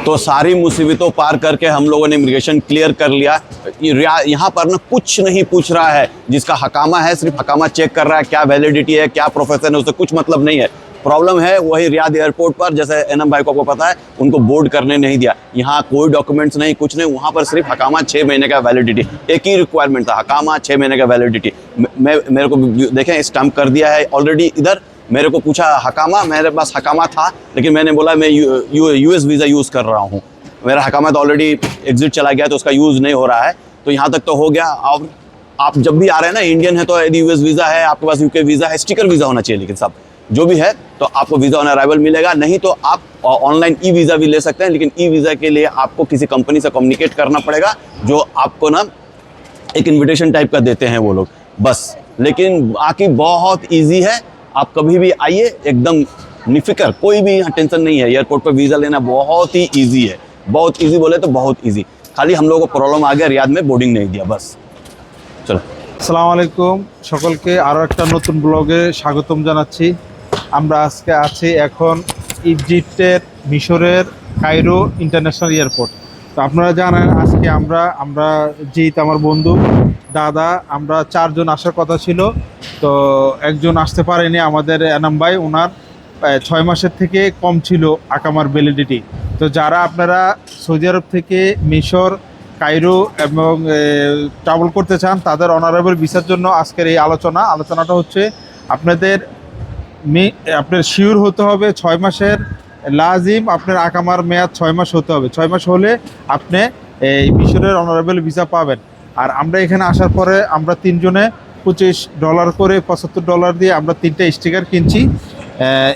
तो सारी मुसीबतों पार करके हम लोगों ने इमिग्रेशन क्लियर कर लिया। यहाँ पर ना कुछ नहीं पूछ रहा है, जिसका हकामा है सिर्फ हकामा चेक कर रहा है, क्या वैलिडिटी है, क्या प्रोफेशन है, उससे कुछ मतलब नहीं है। प्रॉब्लम है वही रियाद एयरपोर्ट पर, जैसे एनम भाई को आपको पता है, उनको बोर्ड करने नहीं दिया। यहाँ कोई डॉक्यूमेंट्स नहीं, कुछ नहीं, वहाँ पर सिर्फ हकामा 6 महीने का वैलिडिटी, एक ही रिक्वायरमेंट था, हकामा 6 महीने का वैलिडिटी। मेरे को देखें स्टम्प कर दिया है ऑलरेडी। इधर मेरे को पूछा हकामा, मेरे पास हकामा था, लेकिन मैंने बोला मैं यूएस वीज़ा यूज़ कर रहा हूँ। मेरा हकामा तो ऑलरेडी एग्जिट चला गया, तो उसका यूज़ नहीं हो रहा है। तो यहाँ तक तो हो गया। और आप जब भी आ रहे हैं ना, इंडियन है तो यदि यूएस वीज़ा है, आपके पास यूके वीज़ा है, स्टिकर वीज़ा होना चाहिए, लेकिन सब जो भी है तो आपको वीज़ा ऑन अराइवल मिलेगा। नहीं तो आप ऑनलाइन ई वीज़ा भी ले सकते हैं, लेकिन ई वीज़ा के लिए आपको किसी कंपनी से कम्युनिकेट करना पड़ेगा, जो आपको ना एक इन्विटेशन टाइप का देते हैं वो लोग, बस। लेकिन बाकी बहुत ईजी है, आप कभी भी आइए, एकदम निफिकर, कोई भी यहाँ टेंशन नहीं है। एयरपोर्ट पर वीज़ा लेना बहुत ही ईजी है, बहुत ईजी बोले तो बहुत ईजी। खाली हम लोगों को प्रॉब्लम आ गया, रियाद में बोर्डिंग नहीं दिया, बस। चलो, আসসালামু আলাইকুম সকলকে, আরও একটা নতুন ব্লগে স্বাগতম জানাচ্ছি। আমরা আজকে আছি এখন ইজিপ্টের মিশরের কায়রো ইন্টারন্যাশনাল এয়ারপোর্ট। তো আপনারা জানেন আজকে আমরা জিত, আমার বন্ধু, দাদা, আমরা 4 জন আসার কথা ছিল। তো একজন আসতে পারেনি, আমাদের এনাম ভাই, ওনার 6 মাসের থেকে কম ছিল আকামার ভ্যালিডিটি। তো যারা আপনারা সৌদি আরব থেকে মিশর, কায়রো এবং ট্রাভেল করতে চান, তাদের অনারেবল ভিসার জন্য আজকের এই আলোচনাটা হচ্ছে আপনার শিওর হতে হবে 6 মাসের লাজিম, আপনার আকামার মেয়াদ 6 মাস হতে হবে। 6 মাস হলে আপনি এই মিশরের অনারেবল ভিসা পাবেন। আর আমরা এখানে আসার পরে আমরা 3 জনে $25 করে, $75 দিয়ে আমরা 3টা স্টিকার কিনছি।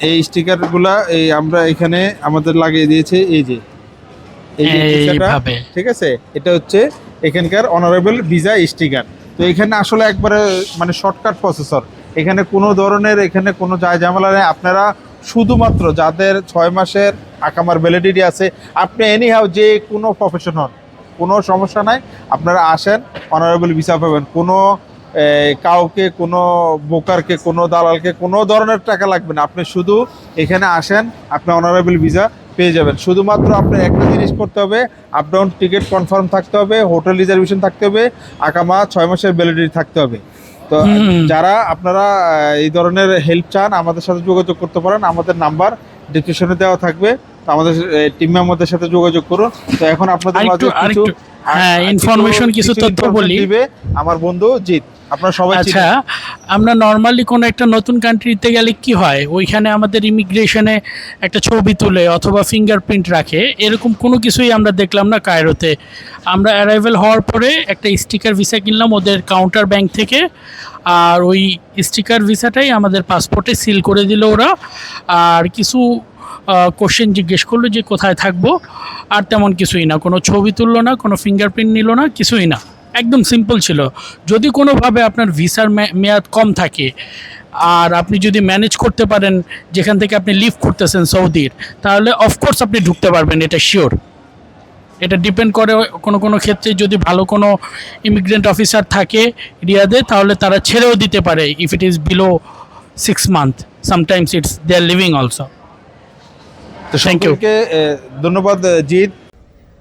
এই স্টিকারগুলা আমরা এখানে আমাদের লাগিয়ে দিয়েছে, এই যে এইভাবে, ঠিক আছে। এটা হচ্ছে এখানকার অনারেবল ভিসা স্টিকার। তো এখানে আসলে একবারে মানে শর্টকাট প্রসেসর, এখানে কোনো ধরনের কোনো ঝামেলা নেই। আপনারা শুধুমাত্র যাদের 6 মাসের আকামার ভ্যালিডিটি আছে, আপনি এনিহাউ যে কোনো প্রফেশন হন, কোনো সমস্যা নাই, আপনারা আসেন, অনারেবল ভিসা পাবেন। কোনো কাউকে, কোনো ব্রোকারকে, কোনো দালালকে কোনো ধরনের টাকা লাগবে না। আপনি শুধু এখানে আসেন, আপনি অনারেবল ভিসা পেয়ে যাবেন। শুধুমাত্র আপনার একটা জিনিস করতে হবে, আপ ডাউন টিকিট কনফার্ম থাকতে হবে, হোটেল রিজার্ভেশন থাকতে হবে, আকামা 6 মাসের ভ্যালিডিটি থাকতে হবে। তো যারা আপনারা এই ধরনের হেল্প চান, আমাদের সাথে যোগাযোগ করতে পারেন, আমাদের নাম্বার ডিসক্রিপশনে দেওয়া থাকবে। তো আমাদের টিম মেম্বারদের সাথে যোগাযোগ করুন। তো এখন আপনাদের মাঝে কিছু ইনফরমেশন, কিছু তথ্য বলি। আমার বন্ধু জিত, আপনারা সবাই। আচ্ছা, আমরা নর্মালি কোনো একটা নতুন কান্ট্রিতে গেলে কি হয়, ওইখানে আমাদের ইমিগ্রেশনে একটা ছবি তুলে অথবা ফিঙ্গারপ্রিন্ট রাখে, এরকম কোনো কিছুই আমরা দেখলাম না কায়রোতে। আমরা অ্যারাইভেল হওয়ার পরে একটা স্টিকার ভিসা কিনলাম ওদের কাউন্টার ব্যাংক থেকে, আর ওই স্টিকার ভিসাটাই আমাদের পাসপোর্টে সিল করে দিল ওরা। আর কিছু কোশ্চেন জিজ্ঞেস করলো যে কোথায় থাকবো, আর তেমন কিছুই না। কোনো ছবি তুললো না, কোনো ফিঙ্গারপ্রিন্ট নিল না, কিছুই না, একদম সিম্পল ছিল। যদি কোনোভাবে আপনার ভিসার মেয়াদ কম থাকে আর আপনি যদি ম্যানেজ করতে পারেন যেখান থেকে আপনি লিভ করতেছেন সৌদির, তাহলে অফকোর্স আপনি ঢুকতে পারবেন, এটা শিওর। এটা ডিপেন্ড করে কোনো ক্ষেত্রে যদি ভালো কোনো ইমিগ্রেন্ট অফিসার থাকে রিয়াদে, তাহলে তারা ছেড়েও দিতে পারে if it is below 6 month, sometimes it's they are leaving also. তো থ্যাংক ইউ, ধন্যবাদ জিৎ।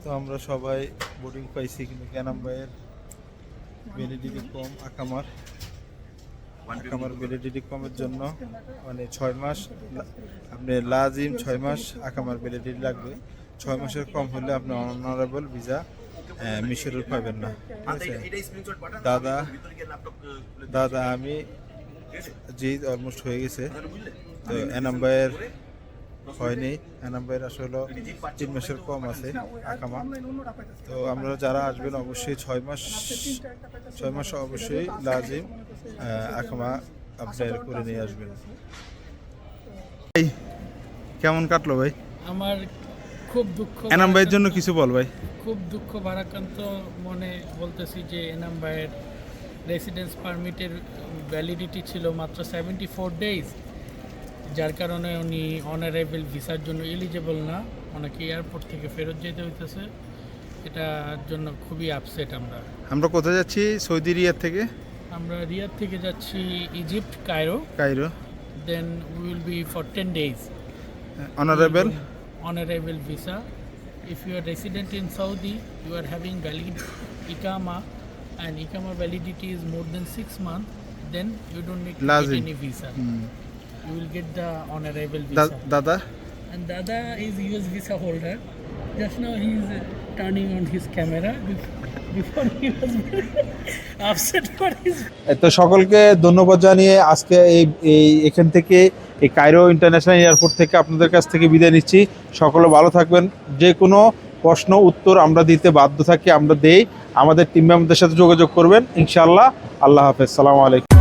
তো আমরা সবাই বোর্ডিং পাইছি, কিন্তু এনাম ভাইয়ের ভ্যালিডিটি কম, আকামার ভ্যালিডিটি কমের জন্য মানে 6 মাস, আপনি লাজিম 6 মাস আকামার ভ্যালিডিটি লাগবে। 6 মাসের কম হলে আপনি অনারেবল ভিসা মিশরের পাবেন না, ঠিক আছে। দাদা আমি জিৎ অলমোস্ট হয়ে গেছে। তো এনাম ভাইয়ের হয়নি, এনাম ভাইয়ের আসলে 3 মাসের কম আছে আকামা। তো আমরা যারা আসবেন অবশ্যই 6 মাস অবশ্যই লাজিম আকামা আপনার করে নিয়ে আসবেন। কেমন কাটলো ভাই? আমার খুব দুঃখ, এনাম ভাইয়ের জন্য কিছু বল ভাই। খুব দুঃখ ভারাক্রান্ত মনে বলতেছি যে এনাম ভাইয়ের রেসিডেন্স পারমিটের ভ্যালিডিটি ছিল মাত্র 74 ডেজ, যার কারণে উনি অনারেবল ভিসার জন্য এলিজেবল না, ওনাকে এয়ারপোর্ট থেকে ফেরত যেতে হইতেছে। এটার জন্য খুবই আপসেট। আমরা কোথায় যাচ্ছি? সৌদি রিয়াদ থেকে। আমরা রিয়াদ থেকে যাচ্ছি Egypt, Cairo. Then we will be for 10 days on arrival visa. if you are resident in Saudi, you are having valid Iqama, and Iqama validity is more than 6 months, then you don't need to Lazim. get any visa. You will get the honorable visa. দাদা And Dada is US visa holder. Just now he is turning on his camera. Before he was very upset for his. তো সকলকে ধন্যবাদ জানিয়ে আজকে এখান থেকে এই Cairo international airport থেকে আপনাদের কাছ থেকে বিদায় নিচ্ছি। সকলে ভালো থাকবেন। যে কোনো প্রশ্ন উত্তর আমরা দিতে বাধ্য থাকি, আমরা দেই। আমাদের টিম মেম্বারদের সাথে যোগাযোগ করবেন ইনশাআল্লাহ। আল্লাহ হাফেজ, সালামু আলাইকুম।